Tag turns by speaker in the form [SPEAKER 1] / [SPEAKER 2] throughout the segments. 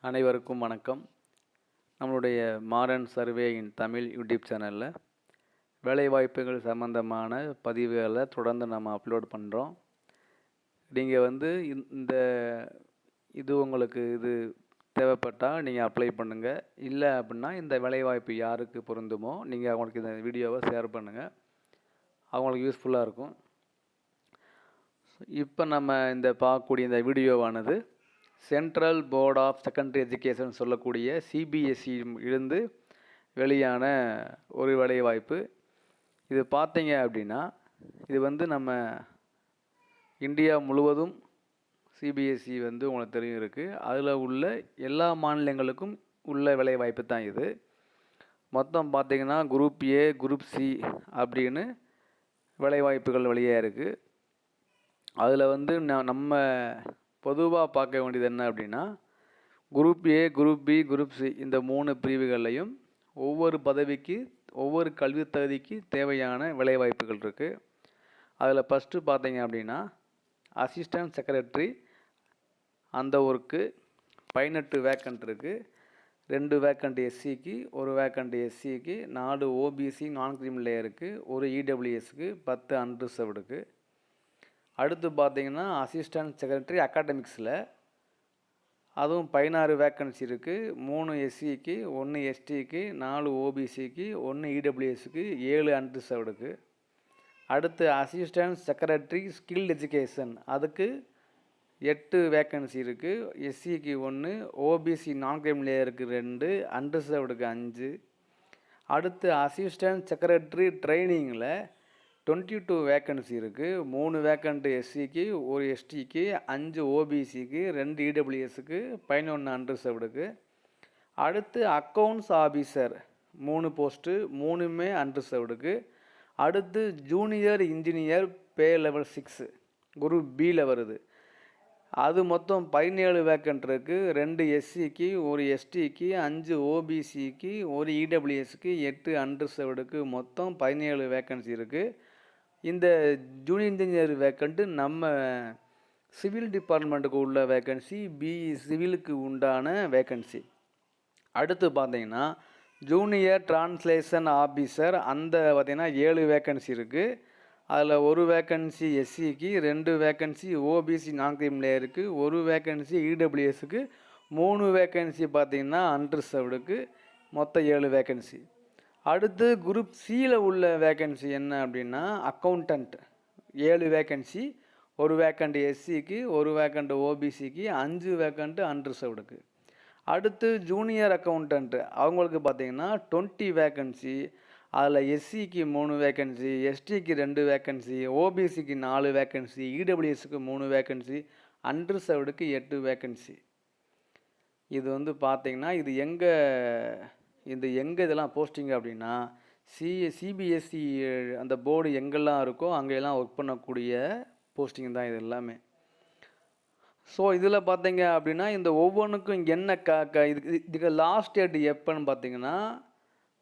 [SPEAKER 1] அனைவருக்கும் வணக்கம். நம்மளுடைய மாடர்ன் சர்வே இன் தமிழ் யூடியூப் சேனலில் வேலைவாய்ப்புகள் சம்மந்தமான பதிவுகளை தொடர்ந்து நம்ம அப்லோட் பண்ணுறோம். நீங்கள் இந்த உங்களுக்கு தேவைப்பட்டால் நீங்கள் அப்ளை பண்ணுங்கள். இல்லை அப்படின்னா இந்த வேலைவாய்ப்பு யாருக்கு பொருந்துமோ நீங்கள் அவங்களுக்கு இந்த வீடியோவை ஷேர் பண்ணுங்கள். அவங்களுக்கு யூஸ்ஃபுல்லாக இருக்கும். இப்போ நம்ம பார்க்கக்கூடிய இந்த வீடியோவானது central board of secondary education சொல்லக்கூடிய சிபிஎஸ்இ இருந்து வெளியான ஒரு வேலைவாய்ப்பு. இது பார்த்தீங்க அப்படின்னா இது நம்ம இந்தியா முழுவதும் சிபிஎஸ்இ உங்களுக்கு தெரியும் இருக்குது. அதில் உள்ள எல்லா மாநிலங்களுக்கும் உள்ள வேலைவாய்ப்பு தான் இது. மொத்தம் பார்த்திங்கன்னா குரூப் ஏ, குரூப் சி அப்படின்னு வேலைவாய்ப்புகள் வழியாக இருக்குது. அதில் நம்ம பொதுவாக பார்க்க வேண்டியது என்ன அப்படின்னா, group A, group B, group C இந்த 3 பிரிவுகள்லையும் ஒவ்வொரு பதவிக்கு ஒவ்வொரு கல்வி தகுதிக்கு தேவையான வேலைவாய்ப்புகள் இருக்குது. அதில் ஃபஸ்ட்டு பார்த்தீங்க அப்படின்னா அசிஸ்டன்ட் செக்ரட்டரி, அந்த ஒர்க்கு 18 வேக்கண்ட் இருக்குது. 2 வேக்கண்ட் எஸ்சிக்கு, 1 வேக்கண்ட் எஸ்சிக்கு, 4 ஓபிசி நான் கிரிமினல் லேயருக்கு, 1 இடபிள்யூஎஸ்க்கு, 10 அன்ரிசர்வ்டுக்கு. அடுத்து பார்த்தீங்கன்னா அசிஸ்டன்ட் செக்ரட்டரி அகாடமிக்ஸில் அதுவும் 16 வேக்கன்சி இருக்குது. 3 எஸ்சிக்கு, 1 எஸ்டிக்கு, 4 ஓபிசிக்கு, 1 இடபிள்யூஎஸ்க்கு, 7 அன்ரிசர்வ்டுக்கு. அடுத்து அசிஸ்டன்ட் செக்ரட்டரி ஸ்கில்ட் எஜுகேஷன், அதுக்கு 8 வேக்கன்சி இருக்குது. எஸ்சிக்கு 1, ஓபிசி நான் கிரிமினல் லேயருக்கு 2, அன்ரிசர்வ்டுக்கு 5. அடுத்து அசிஸ்டன்ட் செக்ரட்டரி ட்ரைனிங்கில் 22 வேக்கன்சி இருக்குது. 3 வேக்கண்ட் எஸ்சிக்கு, 1 எஸ்டிக்கு, 5 ஓபிசிக்கு, 2 இடபிள்யூஎஸ்க்கு, 11 அன்ரிசர்வ்டுக்கு. அடுத்து அக்கௌண்ட்ஸ் ஆஃபீஸர் 3 போஸ்ட்டு, 3மே அன்ரிசர்வ்டுக்கு. அடுத்து ஜூனியர் இன்ஜினியர் பே லெவல் 6 குரூப் பியில் வருது. அது மொத்தம் 17 வேக்கண்ட் இருக்குது. 2 எஸ்சிக்கு, 1 எஸ்டிக்கு, 5 ஓபிசிக்கு, 1 இடபிள்யூஎஸ்க்கு, 8 அன்ரிசர்வ்டுக்கு, மொத்தம் 17 வேக்கன்சி இருக்குது. இந்த ஜூனியர் இன்ஜினியர் வேக்கண்ட்டு நம்ம சிவில் டிபார்ட்மெண்ட்டுக்கு உள்ள வேக்கன்சி, பிஇ சிவிலுக்கு உண்டான வேக்கன்சி. அடுத்து பார்த்தீங்கன்னா ஜூனியர் டிரான்ஸ்லேஷன் ஆஃபீஸர், அந்த பார்த்திங்கன்னா 7 வேக்கன்சி இருக்குது. அதில் 1 வேக்கன்சி எஸ்சிக்கு, 2 வேக்கன்சி ஓபிசி நான் கிரிமினல் லேயருக்கு, 1 வேக்கன்சி இடபிள்யூஎஸ்க்கு, 3 வேக்கன்சி பார்த்திங்கன்னா அன்ரிசர்வ்டுக்கு, மொத்தம் 7 வேக்கன்சி. அடுத்து குரூப் சியில் உள்ள வேக்கன்சி என்ன அப்படின்னா அக்கௌண்டன்ட் 7 வேக்கன்சி, 1 வேக்கண்ட் எஸ்சிக்கு, 1 வேக்கண்ட் ஓபிசிக்கு, 5 வேக்கண்ட் அன்ரிசர்வ்டுக்கு. அடுத்து ஜூனியர் அக்கௌண்டன்ட், அவங்களுக்கு பார்த்திங்கன்னா 20 வேக்கன்சி. அதில் எஸ்சிக்கு 3 வேக்கன்சி, எஸ்டிக்கு 2 வேக்கன்சி, ஓபிசிக்கு 4 வேக்கன்சி, இடபிள்யூஎஸ்க்கு 3 வேக்கன்சி, அன்ரிசர்வ்டுக்கு 8 வேக்கன்சி. இது பார்த்திங்கன்னா இது எங்கே இதெல்லாம் போஸ்டிங் அப்படின்னா சிபிஎஸ்இ அந்த போர்டு எங்கெல்லாம் இருக்கோ அங்கெல்லாம் ஒர்க் பண்ணக்கூடிய போஸ்டிங் தான் இது எல்லாமே. ஸோ இதில் பார்த்தீங்க அப்படின்னா இந்த ஒவ்வொன்றுக்கும் இங்கே என்ன இதுக்கு லாஸ்ட் டேட் எப்போன்னு பார்த்தீங்கன்னா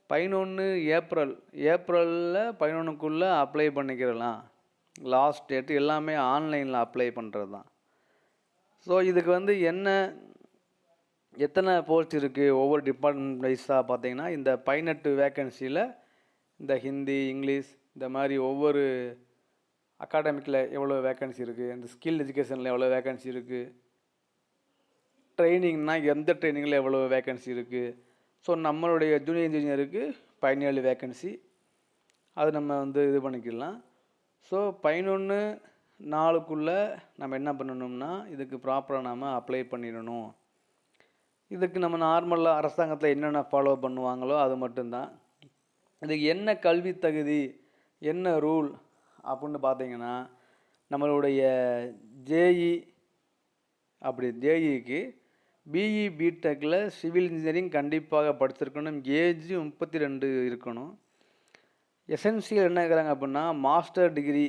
[SPEAKER 1] 11 ஏப்ரலில் 11க்குள்ளே அப்ளை பண்ணிக்கிறலாம். லாஸ்ட் டேட் எல்லாமே ஆன்லைனில் அப்ளை பண்ணுறது தான். ஸோ இதுக்கு என்ன எத்தனை போஸ்ட் இருக்குது ஒவ்வொரு டிபார்ட்மெண்ட் வைஸாக பார்த்தீங்கன்னா இந்த 18 வேக்கன்சியில் இந்த ஹிந்தி, இங்கிலீஷ் இந்த மாதிரி ஒவ்வொரு அகாடமிக்கில் எவ்வளோ வேக்கன்சி இருக்குது, இந்த ஸ்கில் எஜுகேஷனில் எவ்வளோ வேக்கன்சி இருக்குது, ட்ரைனிங்னால் எந்த ட்ரைனிங்கில் எவ்வளோ வேக்கன்சி இருக்குது. ஸோ நம்மளுடைய ஜூனியர் இன்ஜினியருக்கு 17 வேக்கன்சி, அது நம்ம இது பண்ணிக்கலாம். ஸோ 11/4க்குள்ளே நம்ம என்ன பண்ணணும்னா இதுக்கு ப்ராப்பராக நாம் அப்ளை பண்ணிடணும். இதுக்கு நம்ம நார்மலாக அரசாங்கத்தில் என்னென்ன ஃபாலோ பண்ணுவாங்களோ அது மட்டும்தான். இதுக்கு என்ன கல்வி தகுதி, என்ன ரூல் அப்படின்னு பார்த்தீங்கன்னா நம்மளுடைய ஜேஇக்கு பிஇ பிடெக்கில் சிவில் இன்ஜினியரிங் கண்டிப்பாக படிச்சிருக்கணும். ஏஜ் 32 இருக்கணும். எசென்சியல் என்ன இருக்கிறாங்க அப்படின்னா மாஸ்டர் டிகிரி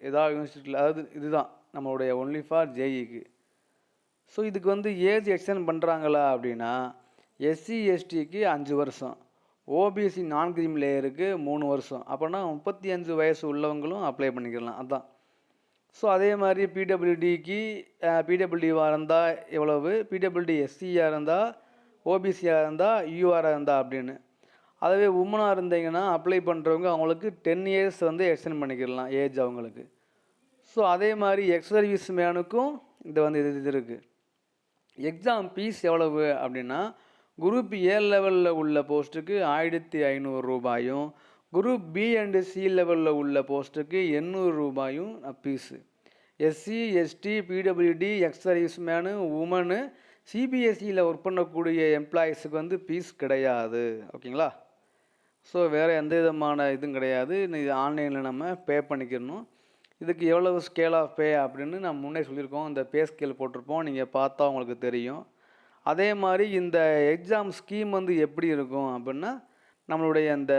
[SPEAKER 1] ஏதாவது யூனிவர்சிட்டியில், அதாவது இதுதான் நம்மளுடைய ஒன்லி ஃபார் ஜேஇக்கு. ஸோ இதுக்கு ஏஜ் எக்ஸ்டெண்ட் பண்ணுறாங்களா அப்படின்னா எஸ்சி எஸ்டிக்கு 5 வருஷம், ஓபிசி நான் கிரிமினல் லேயருக்கு 3 வருஷம். அப்போனா 35 வயசு உள்ளவங்களும் அப்ளை பண்ணிக்கலாம். அதுதான் ஸோ அதே மாதிரி பிடபிள்யூடிக்கு பிடபிள்யூவாக இருந்தால் எவ்வளவு, பிடபிள்யூடி எஸ்சியாக இருந்தால், ஓபிசியாக இருந்தால், யூஆராக இருந்தால் அப்படின்னு. அதுவே உமனாக இருந்தீங்கன்னா அப்ளை பண்ணுறவங்க அவங்களுக்கு 10 இயர்ஸ் வந்து எக்ஸ்டெண்ட் பண்ணிக்கிடலாம் ஏஜ் அவங்களுக்கு. ஸோ அதே மாதிரி எக்ஸ் சர்வீஸ் மேனுக்கும் இது இருக்குது. எக்ஸாம் ஃபீஸ் எவ்வளவு அப்படின்னா, குரூப் ஏ லெவலில் உள்ள போஸ்ட்டுக்கு 1500 ரூபாயும், குரூப் பி அண்டு சி லெவலில் உள்ள போஸ்ட்டுக்கு 800 ரூபாயும் fees. SC, ST, PWD, ex service men, woman, சிபிஎஸ்சியில் ஒர்க் பண்ணக்கூடிய எம்ப்ளாயீஸுக்கு வந்து ஃபீஸ் கிடையாது. ஓகேங்களா? ஸோ வேறு எந்த விதமான இதுவும் கிடையாது. இது ஆன்லைனில் நம்ம பே பண்ணிக்கிறணும். இதுக்கு எவ்வளவு ஸ்கேல் ஆஃப் பே அப்படின்னு நம்ம முன்னே சொல்லியிருக்கோம். இந்த பே ஸ்கேல் போட்டிருப்போம், நீங்கள் பார்த்தா உங்களுக்கு தெரியும். அதே மாதிரி இந்த எக்ஸாம் ஸ்கீம் வந்து எப்படி இருக்கும் அப்படின்னா, நம்மளுடைய அந்த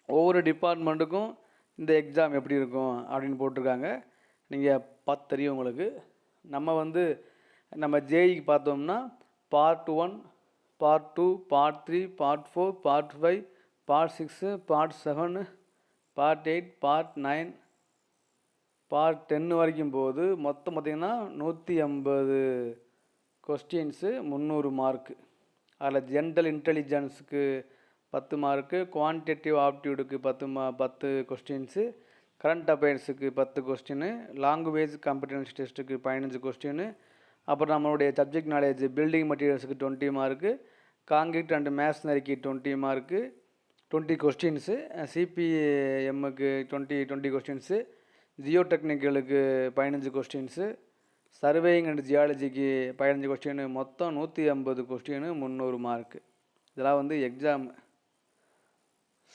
[SPEAKER 1] ஒவ்வொரு டிபார்ட்மெண்ட்டுக்கும் இந்த எக்ஸாம் எப்படி இருக்கும் அப்படின்னு போட்டிருக்காங்க. நீங்கள் பார்த்து தெரியும் உங்களுக்கு. நம்ம ஜேஇக்கு பார்த்தோம்னா part 1, part 2, part 3, part 4, part 5, part 6, part 7, part 8, part 9, part 10 வரைக்கும் போகுது. மொத்தம் பார்த்திங்கன்னா 150 கொஸ்டின்ஸு, 300 மார்க்கு. அதில் ஜென்ரல் இன்டெலிஜென்ஸுக்கு 10 மார்க்கு, குவான்டிட்டிவ் ஆப்டிடியூடுக்கு 10 கொஸ்டின்ஸு, கரண்ட் அஃபேர்ஸுக்கு 10 கொஸ்டின்னு, லாங்குவேஜ் காம்பிடன்ஸ் டெஸ்ட்டுக்கு 15 கொஸ்டின்னு, அப்புறம் நம்மளுடைய சப்ஜெக்ட் நாலேஜ் பில்டிங் மெட்டீரியல்ஸுக்கு 20 மார்க்கு, காங்கிரீட் அண்ட் மேஸ்னரிக்கு 20 மார்க்கு, 20 கொஸ்டின்ஸு, சிபிஎம்முக்கு 20 கொஸ்டின்ஸு, ஜியோ டெக்னிக்கலுக்கு 15 கொஸ்டின்ஸு, சர்வேயிங் அண்ட் ஜியாலஜிக்கு 15 கொஸ்டின், மொத்தம் 150 கொஸ்டின், 300 மார்க்கு. இதெல்லாம் வந்து எக்ஸாம்.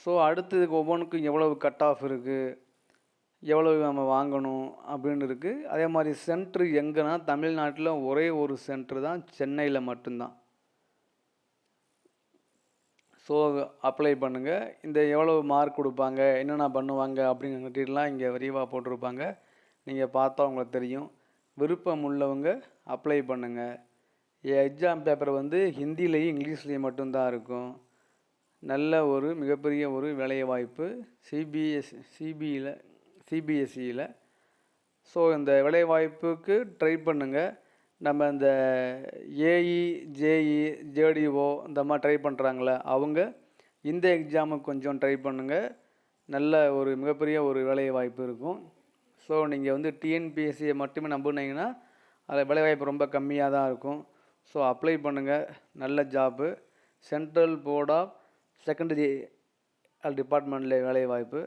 [SPEAKER 1] ஸோ அடுத்ததுக்கு ஒவ்வொன்றுக்கும் எவ்வளவு கட் ஆஃப் இருக்குது, எவ்வளவு நம்ம வாங்கணும் அப்படின்னு இருக்குது. அதே மாதிரி சென்ட்ரு எங்கன்னா தமிழ்நாட்டில் ஒரே ஒரு சென்ட்ரு தான், சென்னையில் மட்டும்தான். ஸோ அப்ளை பண்ணுங்கள். இந்த எவ்வளவு மார்க் கொடுப்பாங்க, என்னென்ன பண்ணுவாங்க அப்படிங்கிற டீட்டெயிலாம் இங்கே விரிவாக போட்டிருப்பாங்க. நீங்கள் பார்த்தா உங்களுக்கு தெரியும். விருப்பம் உள்ளவங்க அப்ளை பண்ணுங்கள். எக்ஸாம் பேப்பர் வந்து ஹிந்திலையும் இங்கிலீஷ்லேயும் மட்டும்தான் இருக்கும். நல்ல ஒரு மிகப்பெரிய ஒரு வேலைவாய்ப்பு சிபிஎஸ்சியில். ஸோ இந்த வேலைவாய்ப்புக்கு ட்ரை பண்ணுங்கள். நம்ம இந்த ஏஇ, ஜேஇ, ஜேடிஓ இந்த மாதிரி ட்ரை பண்ணுறாங்களே அவங்க இந்த எக்ஸாமுக்கு கொஞ்சம் ட்ரை பண்ணுங்கள். நல்ல ஒரு மிகப்பெரிய ஒரு வேலைவாய்ப்பு இருக்கும். ஸோ நீங்கள் வந்து டிஎன்பிஎஸ்சியை மட்டுமே நம்பினீங்கன்னா அதில் வேலைவாய்ப்பு ரொம்ப கம்மியாக தான் இருக்கும். ஸோ அப்ளை பண்ணுங்கள். நல்ல job. Central board of secondary டிபார்ட்மெண்ட்டில் வேலைவாய்ப்பு.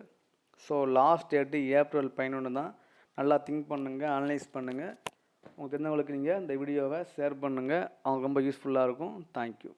[SPEAKER 1] ஸோ லாஸ்ட் டேட்டு ஏப்ரல் 11 தான். நல்லா திங்க் பண்ணுங்கள், அனலைஸ் பண்ணுங்கள். உங்களுக்கு தெரிஞ்சவங்களுக்கு நீங்கள் இந்த வீடியோவை ஷேர் பண்ணுங்கள். அவங்க ரொம்ப யூஸ்ஃபுல்லாக இருக்கும். தேங்க்யூ.